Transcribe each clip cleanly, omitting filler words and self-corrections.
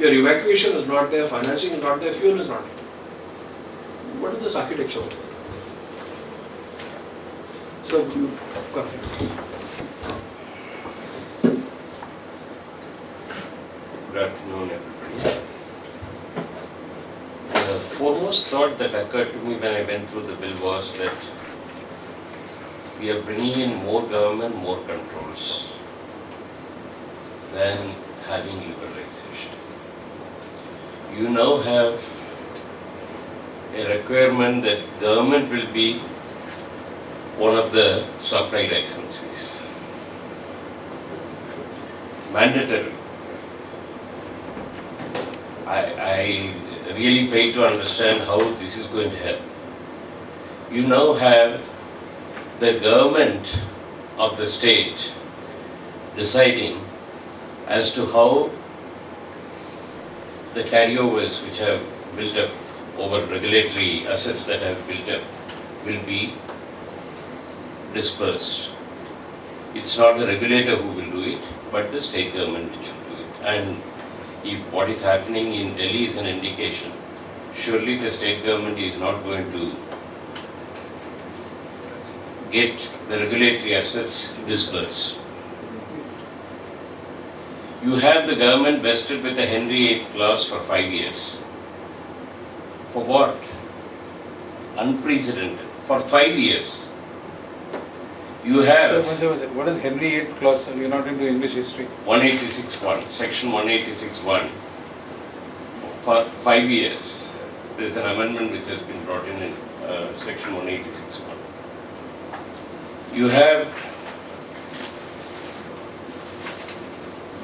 Your evacuation is not there, financing is not there, fuel is not there. What is this architecture? So, you come here. Good afternoon, everybody. The foremost thought that occurred to me when I went through the bill was that we are bringing in more government, more controls than having liberalization. You now have a requirement that government will be one of the supply licensees. Mandatory. I really fail to understand how this is going to help. You now have the government of the state deciding as to how the carryovers which have built up over regulatory assets that have built up will be dispersed. It's not the regulator who will do it, but the state government which will do it. And if what is happening in Delhi is an indication, surely the state government is not going to get the regulatory assets dispersed. You have the government vested with a Henry VIII clause for 5 years. For what? Unprecedented. For 5 years. You have So, what is Henry VIII clause? You're not into English history. 186.1, section 186.1 for 5 years. There is an amendment which has been brought in section 186.1. You have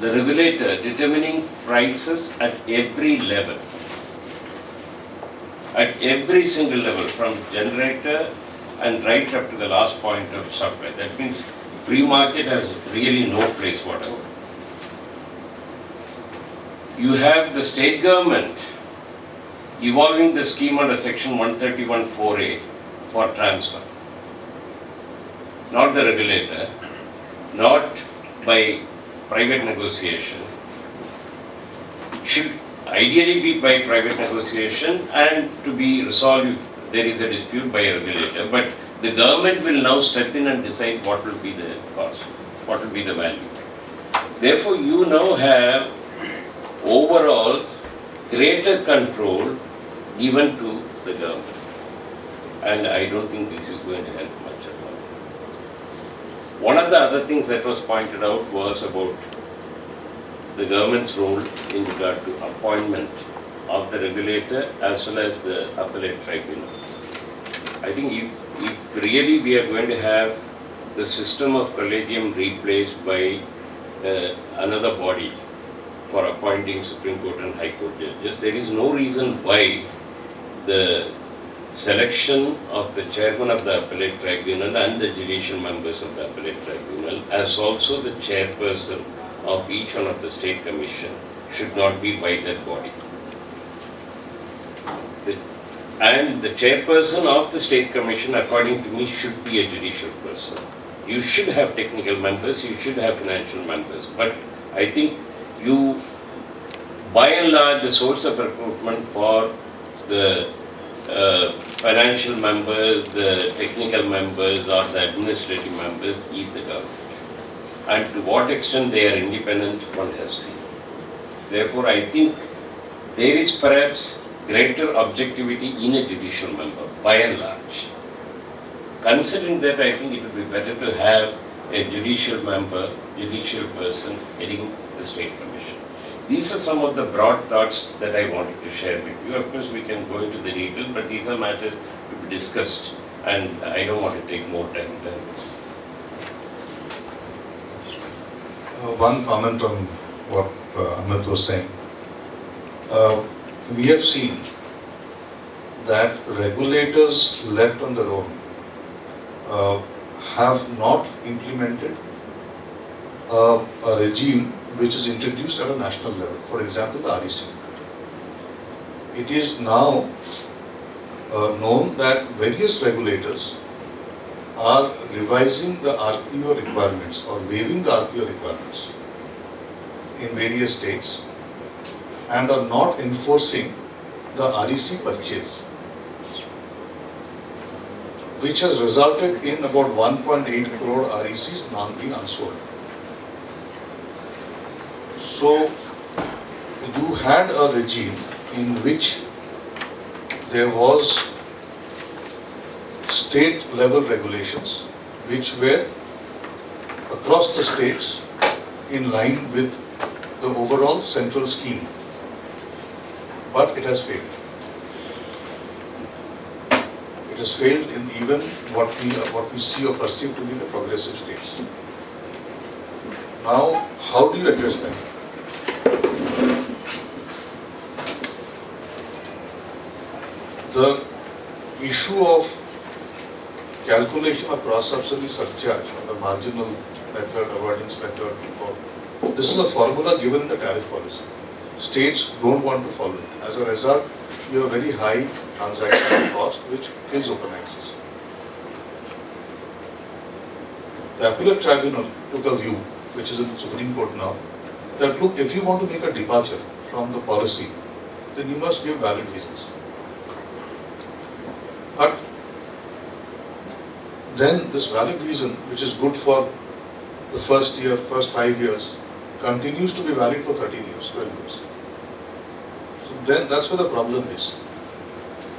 the regulator determining prices at every level. At every single level, from generator and right up to the last point of supply. That means free market has really no place whatever. You have the state government evolving the scheme under section 131(4)(a) for transfer. Not the regulator, not by private negotiation. It should ideally be by private negotiation and to be resolved if there is a dispute by a regulator, but the government will now step in and decide what will be the cost, what will be the value. Therefore, you now have overall greater control given to the government. And I don't think this is going to help much at all. One of the other things that was pointed out was about the government's role in regard to appointment of the regulator as well as the appellate tribunal. I think if really we are going to have the system of collegium replaced by another body for appointing Supreme Court and High Court judges, there is no reason why the selection of the chairman of the appellate tribunal and the judicial members of the appellate tribunal, as also the chairperson of each one of the state commission, should not be by that body. And the chairperson of the state commission, according to me, should be a judicial person. You should have technical members, you should have financial members, but I think you, by and large, the source of recruitment for the financial members, the technical members or the administrative members is the government. And to what extent they are independent, one has seen. Therefore, I think there is perhaps greater objectivity in a judicial member, by and large. Considering that, I think it would be better to have a judicial member, judicial person heading the state commission. These are some of the broad thoughts that I wanted to share with you. Of course, we can go into the detail, but these are matters to be discussed, and I don't want to take more time than this. One comment on what Amit was saying. We have seen that regulators left on their own have not implemented a regime which is introduced at a national level. For example, the REC. It is now known that various regulators are revising the RPO requirements or waiving the RPO requirements in various states and are not enforcing the REC purchase, which has resulted in about 1.8 crore RECs now being unsold. So you had a regime in which there was state level regulations which were across the states in line with the overall central scheme, but it has failed. It has failed in even what we see or perceive to be the progressive states. Now, how do you address that? The issue of calculation of cross-subsidy surcharge, the marginal method, avoidance method, this is a formula given in the tariff policy. States don't want to follow it. As a result, you have very high transaction cost which kills open access. The appellate tribunal took a view, which is in the Supreme Court now, that look, if you want to make a departure from the policy, then you must give valid reasons. But then this valid reason, which is good for the first year, first 5 years, continues to be valid for 13 years, 12 years. So then that's where the problem is.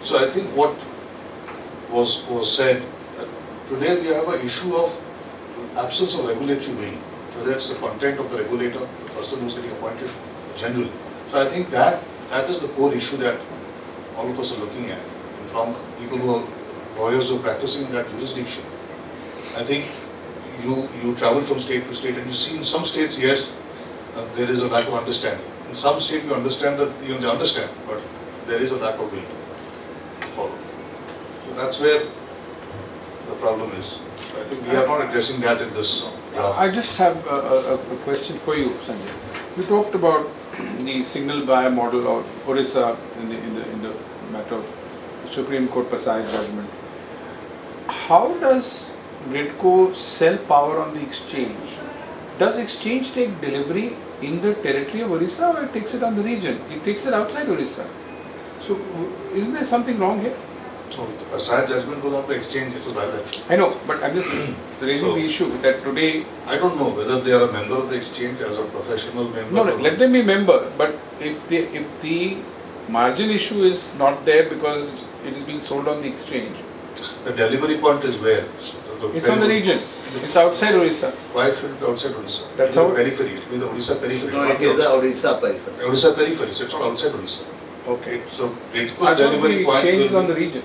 So I think what was said, today we have an issue of absence of regulatory will, whether it's the content of the regulator, the person who's getting appointed, generally. So I think that is the core issue that all of us are looking at. And from people who are lawyers who are practicing in that jurisdiction, I think you travel from state to state and you see in some states, yes, there is a lack of understanding. In some states you understand that, they understand, but there is a lack of will to follow. So that's where the problem is. I think we are not addressing that in this draft. I just have a question for you, Sanjay. You talked about the single buyer model of Orissa in the matter of Supreme Court Passage judgment. How does Gridco sell power on the exchange? Does exchange take delivery in the territory of Orissa or it takes it on the region? It takes it outside Orissa. So isn't there something wrong here? So the Passage judgment was not the exchange, it was bilateral. I know, but I'm just raising the issue that today... I don't know whether they are a member of the exchange as a professional member. No, let them be member, but if the margin issue is not there because it is being sold on the exchange. The delivery point is where? It's on the region. It's outside Orissa. Why should it be outside Orissa? That's how how- periphery. It will be the Orissa periphery. No, it is the Orissa periphery. Orissa periphery, so it's not outside Orissa. Okay. So I Gridco's thought delivery the point exchange is on will the region.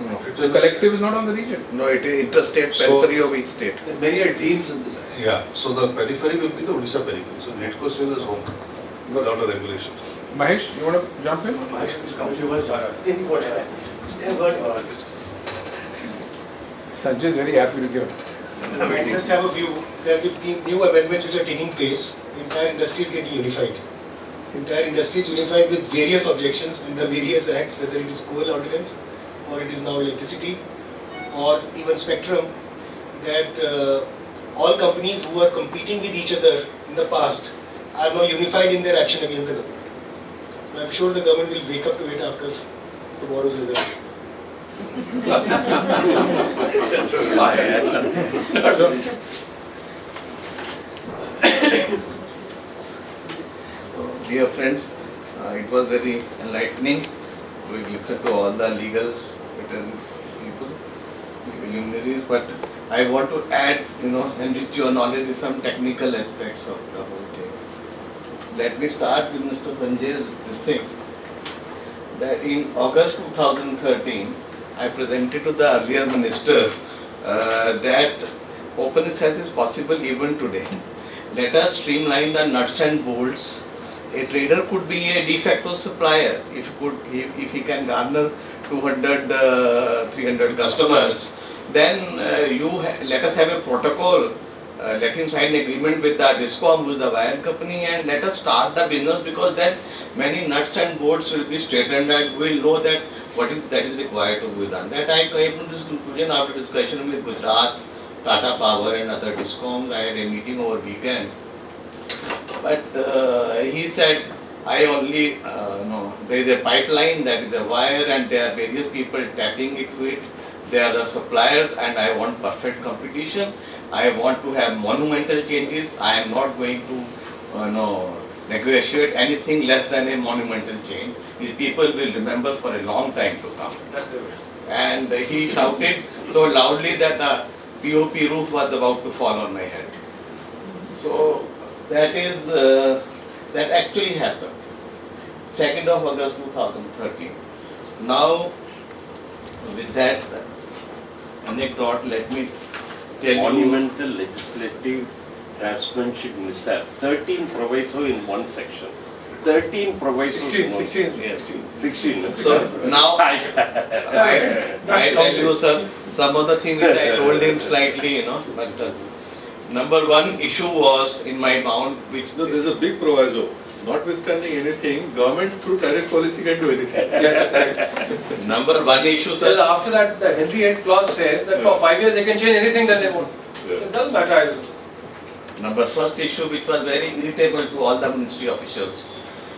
No. The collective is not on the region. No, it is interstate So- periphery of each state. There are many teams in this. Yeah, so the periphery will be the Orissa periphery. So Gridco still is home without a regulation. Mahesh, you want to jump in? Sanjay is very happy to give. I just have a view that with the new amendments which are taking place, the entire industry is getting unified. The entire industry is unified with various objections in the various acts, whether it is coal ordinance or it is now electricity or even spectrum, that all companies who are competing with each other in the past are now unified in their action against the government. So I'm sure the government will wake up to it after tomorrow's result. Dear friends, it was very enlightening. We listened to all the legal people, luminaries, but I want to add, enrich your knowledge with some technical aspects of the whole thing. Let me start with Mr. Sanjay's this thing. That in August 2013, I presented to the earlier minister that open access is possible even today. Let us streamline the nuts and bolts. A trader could be a de facto supplier if he can garner 200, 300 customers. Then let us have a protocol. Let him sign an agreement with the DISCOM, who is the wire company, and let us start the business, because then many nuts and bolts will be straightened and we will know that that is required to be done. That I came to this conclusion after discussion with Gujarat, Tata Power and other DISCOMs. I had a meeting over weekend. But he said I only know there is a pipeline, that is a wire, and there are various people tapping into it. They are the suppliers, and I want perfect competition. I want to have monumental changes. I am not going to negotiate anything less than a monumental change. These people will remember for a long time to come. And he shouted so loudly that the POP roof was about to fall on my head. So that is that actually happened. 2nd of August 2013. Now, with that anecdote, let me tell you. Monumental legislative draftsmanship mishap. 13 proviso in one section. 13 proviso. 16. Yes. 16. So now I tell you, sir, some of the things which I told him slightly, but number one issue was in my mount, which No, there's a big proviso. Notwithstanding anything, government through tariff policy can do anything. Yes, number one issue, Well, sir. after that, the Henry VIII clause says that for 5 years they can change anything that they want. So it doesn't matter either. Number first issue, which was very irritable to all the ministry officials,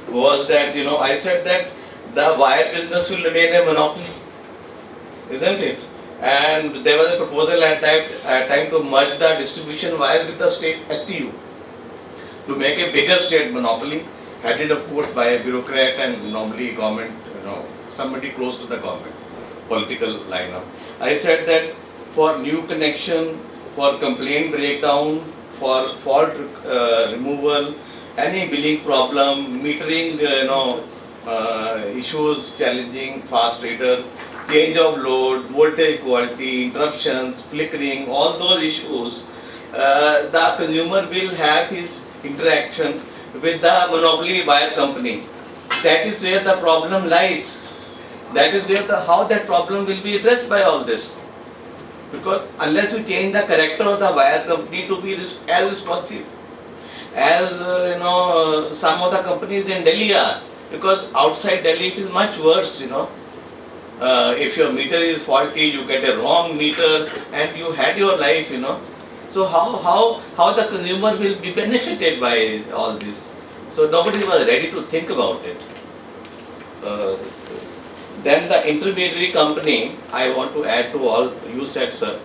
was that I said that the wire business will remain a monopoly, isn't it? And there was a proposal at that time to merge the distribution wire with the state STU to make a bigger state monopoly, headed of course by a bureaucrat and normally government, somebody close to the government, political lineup. I said that for new connection, for complaint breakdown, for fault removal, any billing problem, metering, issues challenging fast reader, change of load, voltage quality, interruptions, flickering, all those issues, the consumer will have his interaction with the monopoly wire company. That is where the problem lies. That is where how that problem will be addressed by all this. Because unless you change the character of the wire company to be as responsive as some of the companies in Delhi are, because outside Delhi it is much worse. If your meter is faulty, you get a wrong meter, and you had your life. So how the consumer will be benefited by all this? So nobody was ready to think about it. Then the intermediary company, I want to add to all you said, sir,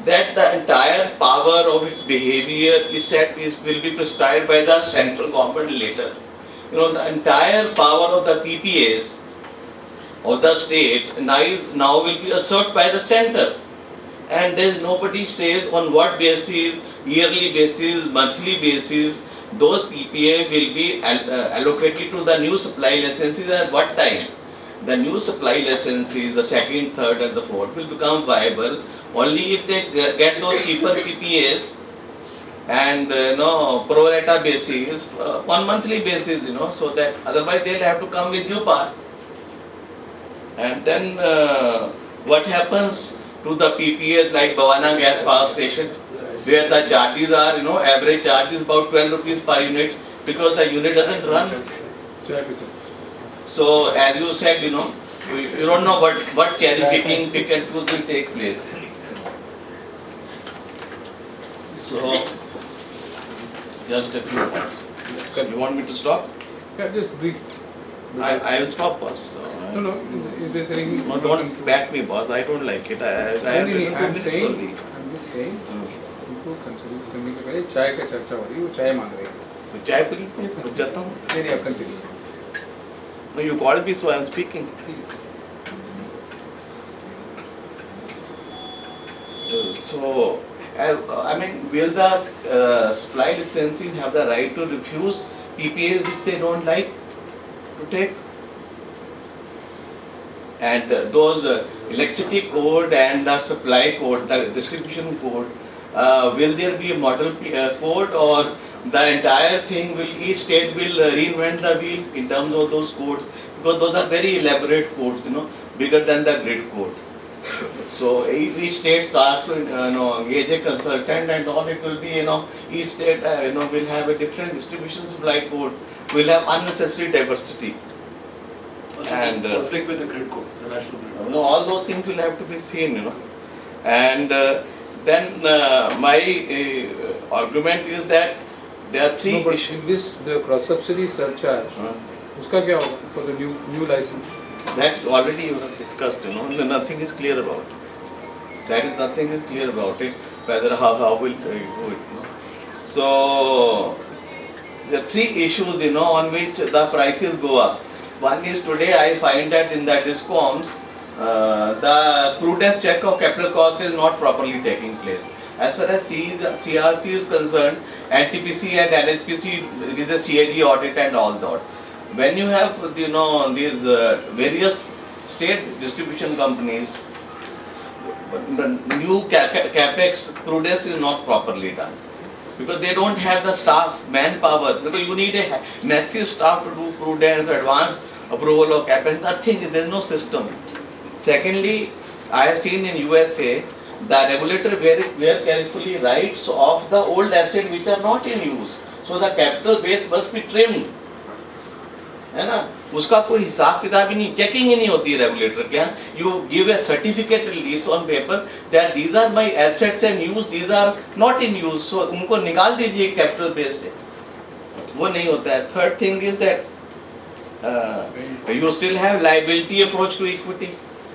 that the entire power of its behavior will be prescribed by the central government later. The entire power of the PPAs of the state now will be asserted by the center. And there is nobody says on what basis, yearly basis, monthly basis, those PPA will be allocated to the new supply licenses at what time. The new supply licenses, the second, third and the fourth will become viable only if they get those cheaper PPAs and pro rata basis, on monthly basis, so that otherwise they'll have to come with new power. And then what happens to the PPAs like Bhavana Gas Power Station, where the charges are, average charge is about 12 rupees per unit because the unit doesn't run. So as you said, you don't know what cherry picking, pick and choose will take place. So just a few points. You want me to stop? Yeah, just brief. I will stop first. No, is there any... No, don't back me, boss. I don't like it. I'm just saying, उनको continue करने के पहले चाय का चर्चा हो रही है, वो चाय मांग रहे हैं. तो चाय पी रुक जाता हूँ. नहीं, आप continue. No, you called me, so I am speaking. Please. So, will the supply licensees have the right to refuse PPAs which they don't like to take? And those electricity code and the supply code, the distribution code, will there be a model code, or the entire thing each state will reinvent the wheel in terms of those codes? Because those are very elaborate codes, bigger than the grid code. So each state starts to engage a consultant, and all it will be, each state will have a different distribution supply code, will have unnecessary diversity. And conflict with the grid code, the national grid. all those things will have to be seen, And then my argument is that there are three No, but issues. in this, the cross-subsidy surcharge उसका क्या होगा for the new license? That already you have discussed, nothing is clear about it. That is nothing is clear about it, whether how will you do it. So, the three issues, on which the prices go up. One is today I find that in the discoms, the prudence check of capital cost is not properly taking place. As far as CRC is concerned, NTPC and NHPC, it is a CAG audit and all that. When you have, these various state distribution companies, the new capex prudence is not properly done. Because they don't have the staff, manpower, because you need a massive staff to do prudence, advance approval of capex, nothing, there is no system. Secondly, I have seen in USA, the regulator very carefully writes off the old assets which are not in use. So the capital base must be trimmed. है ना, उसका कोई हिसाब किताब ही नहीं, checking ही नहीं होती है रेगुलेटर के यहाँ. You give a certificate release on paper that these are my assets and use, these are not in use, so उनको निकाल दीजिए कैपिटल बेस से, वो नहीं होता है. Third thing is that you still have liability approach to equity.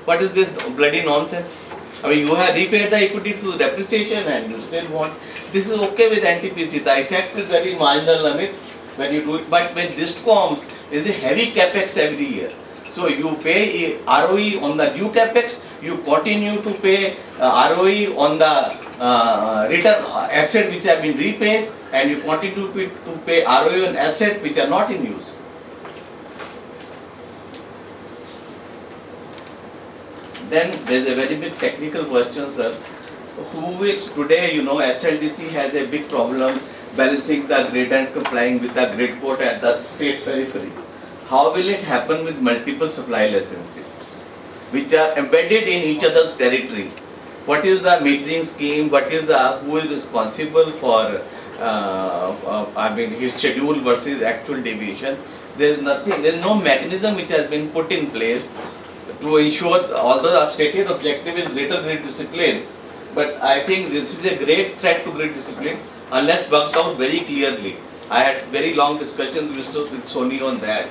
What is this bloody nonsense? I mean, you have repaid the equity through depreciation and you still want. This is okay with NTPC. The effect is very marginal, Amit, when you do it. But when this comes, there is a heavy capex every year. So you pay ROE on the new capex, you continue to pay ROE on the return asset which have been repaid, and you continue to pay ROE on assets which are not in use. Then there is a very big technical question, sir. Who is today, SLDC has a big problem balancing the grid and complying with the grid code at the state periphery. How will it happen with multiple supply licenses, which are embedded in each other's territory? What is the metering scheme? Who is responsible for, his schedule versus actual deviation? There is nothing, there is no mechanism which has been put in place to ensure, although the stated objective is greater grid discipline, but I think this is a great threat to grid discipline unless worked out very clearly. I had very long discussions with Sony on that.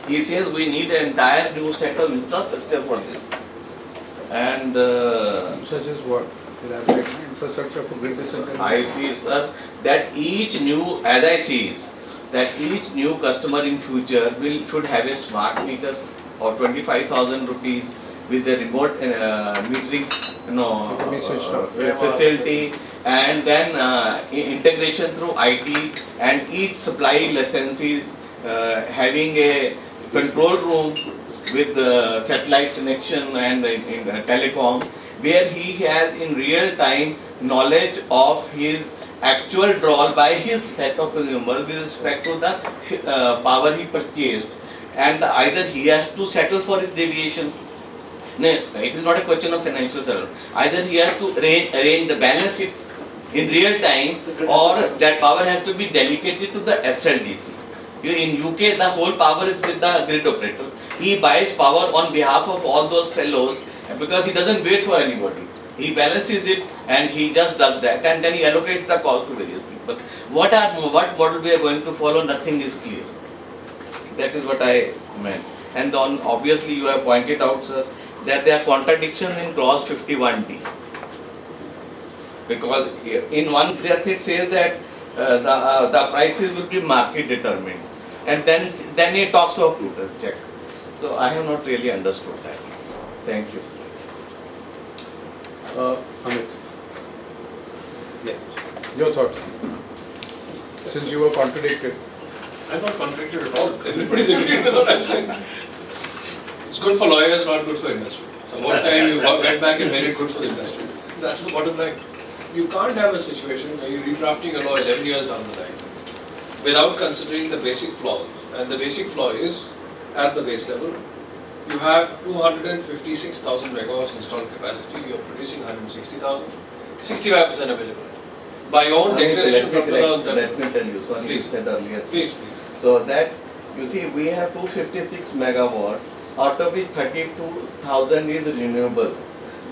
He says we need an entire new set of infrastructure for this. And Such as what? Elaborate infrastructure for grid discipline? I see, sir, that each new, as I see is, that each new customer in future should have a smart meter of 25,000 rupees with a remote metering facility, and then integration through IT, and each supply licensee having a control room with satellite connection and in telecom, where he has in real time knowledge of his actual draw by his set of consumers with respect to the power he purchased, and either he has to settle for his deviation. No, it is not a question of financial settlement. Either he has to arrange the balance sheet in real time, or that power has to be delegated to the SLDC. In UK, the whole power is with the grid operator. He buys power on behalf of all those fellows because he doesn't wait for anybody. He balances it and he just does that, and then he allocates the cost to various people. What model we are going to follow, nothing is clear. That is what I meant. And then obviously you have pointed out, sir, that there are contradictions in clause 51D. Because in one breath it says that the prices will be market determined, and then it talks of prudence check. So I have not really understood that. Thank you, sir. Amit. Yes. Your thoughts? Since you were contradicted. I'm not contradicted at all. Everybody's agreed with what I'm saying. It's good for lawyers, not good for industry. So more time you went back and made it good for the industry. That's the bottom line. You can't have a situation where you're redrafting a law 11 years down the line without considering the basic flaws. And the basic flaw is, at the base level, you have 256,000 megawatts installed capacity, you're producing 160,000, 65% available. By your own declaration from 2010. Let me tell you, Sonny, you said earlier. Please, please. So that, you see, we have 256 megawatts, out of which 32,000 is renewable,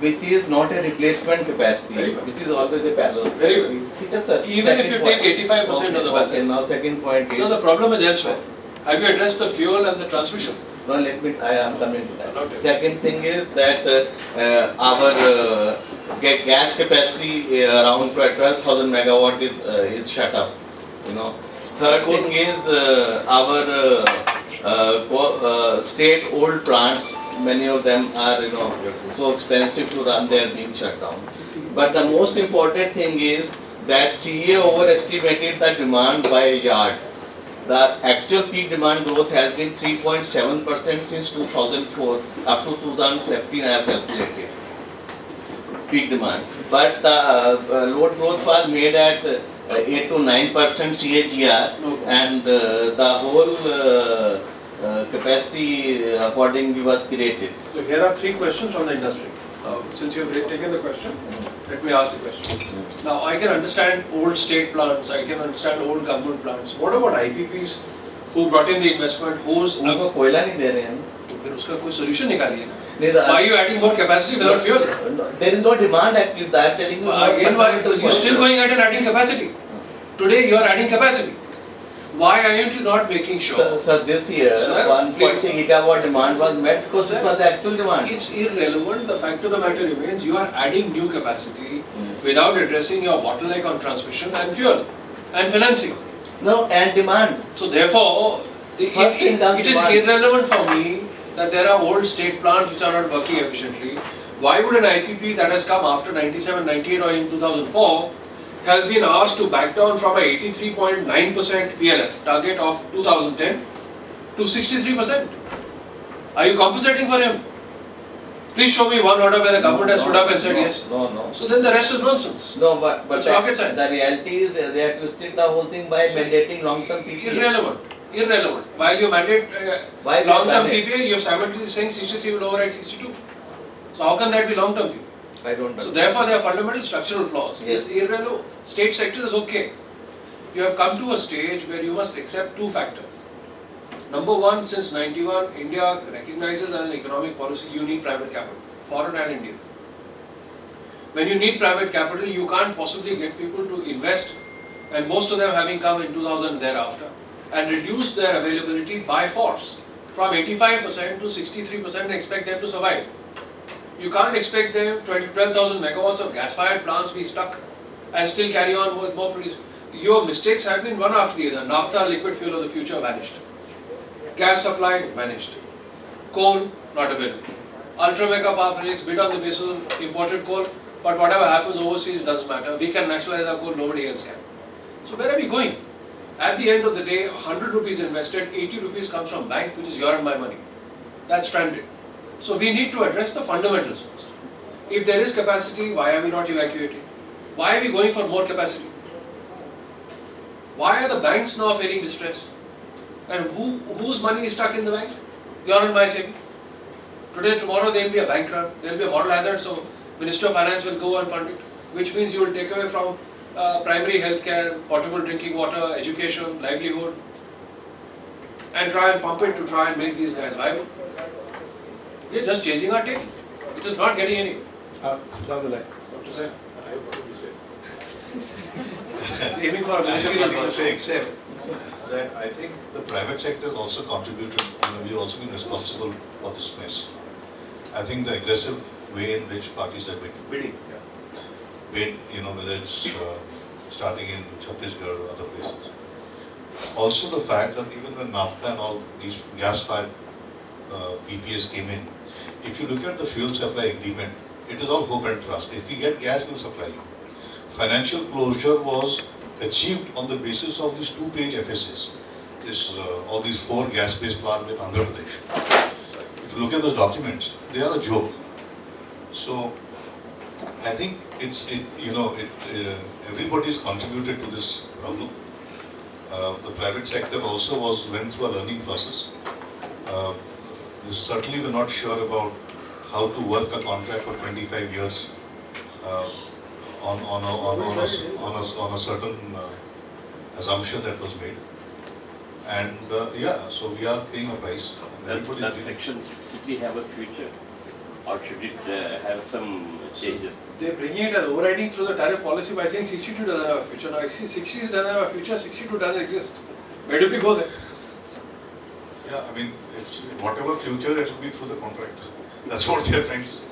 which is not a replacement capacity, which is always a parallel. Very well. Yes, sir. Even if you take 85% of the balance. Okay, now second point is. So the problem is elsewhere. Have you addressed the fuel and the transmission? No, I am coming to that. Okay. Second thing is that our gas capacity around 12,000 megawatt is shut up. You know. Third thing is our state old plants. Many of them are so expensive to run. They are being shut down. But the most important thing is that CA overestimated the demand by a yard. The actual peak demand growth has been 3.7% since 2004 up to 2015 I have calculated. Peak demand. But the load growth was made at 8 to 9% CAGR and the whole capacity accordingly was created. So here are three questions from the industry. Since you have taken the question, let me ask the question. Now I can understand old state plants, I can understand old government plants. What about IPPs who brought in the investment, whose उनको कोयला नहीं दे रहे हैं तो फिर उसका कोई solution निकालिए ना. नहीं Why are you adding more capacity without fuel? There is no demand actually. I am telling you. Again, why you are still going ahead and adding capacity? Today you are adding capacity. Why aren't you not making sure? Sir, this year, Sir, 140 gigawatt demand was met because Sir, it was the actual demand. It's irrelevant. The fact of the matter remains you are adding new capacity without addressing your bottleneck on transmission and fuel and financing. No, and demand. So therefore, it is irrelevant for me that there are old state plants which are not working efficiently. Why would an IPP that has come after 97, 98 or in 2004 has been asked to back down from a 83.9% PLF target of 2010 to 63%? Are you compensating for him? Please show me one order where the government has stood up and said yes. No. So then the rest is nonsense. No, but It's rocket science. the reality is they have twisted the whole thing by mandating long-term PPA. Irrelevant. While you mandate Why long-term mandate? PPA, you are simultaneously saying 63 will override 62. So how can that be long-term PPA? I don't know. So therefore there are fundamental structural flaws. Yes. It's irrelevant. State sector is okay. You have come to a stage where you must accept two factors. Number one, since 91, India recognizes as an economic policy you need private capital, foreign and Indian. When you need private capital, you can't possibly get people to invest, and most of them having come in 2000 thereafter, and reduce their availability by force from 85% to 63% and expect them to survive. You can't expect them 12,000 megawatts of gas-fired plants be stuck and still carry on with more produce. Your mistakes have been one after the other. Naphtha, liquid fuel of the future, vanished. Gas supply, vanished. Coal, not available. Ultra mega power projects bid on the basis of imported coal, but whatever happens overseas doesn't matter. We can nationalize our coal, nobody else can. So where are we going? At the end of the day, 100 rupees invested, 80 rupees comes from bank, which is your and my money. That's stranded. So we need to address the fundamentals first. If there is capacity, why are we not evacuating? Why are we going for more capacity? Why are the banks now feeling distress? And whose money is stuck in the bank? Your and my savings. Today, tomorrow there will be a bank run, there will be a moral hazard, so Minister of Finance will go and fund it, which means you will take away from primary healthcare, potable drinking water, education, livelihood, and try and pump it to try and make these guys viable. We are just chasing our tail. It is not getting any. Down the line. What to say? I have what to say. It's aiming for a I have ministerial nothing to post. say except that I think the private sector has also contributed, we've also been responsible for this mess. I think the aggressive way in which parties have been bidding, whether it's starting in Chhattisgarh or other places. Also the fact that even when NAFTA and all these gas-fired PPAs came in, if you look at the fuel supply agreement, it is all hope and trust. If we get gas, we'll supply you. Financial closure was achieved on the basis of these two-page FSAs. All these 4 gas-based plants with Andhra Pradesh. If you look at those documents, they are a joke. So I think everybody's contributed to this problem. The private sector also went through a learning process. We certainly were not sure about how to work a contract for 25 years on a certain assumption that was made. And so we are paying a price. That section, should we have a future or should it have some changes? They're bringing it as overriding through the tariff policy by saying 62 doesn't have a future. Now, 60 doesn't have a future, 62 doesn't exist. Where do we go there? Yeah, I mean, whatever future, it will be through the contract. That's what they are trying to say.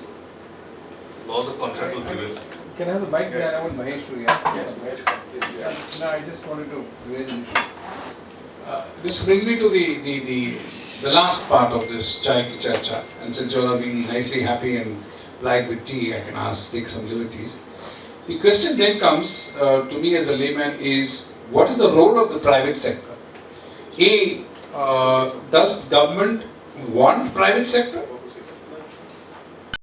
Laws of contract will prevail. Can I have the mic there? I want Mahesh to react. Yes, Mahesh. No, I just wanted to raise an issue. This brings me to the last part of this Chai Ki Charcha, and since you all are being nicely happy and like with tea, I can take some liberties. The question then comes to me as a layman is, what is the role of the private sector? Does the government want private sector?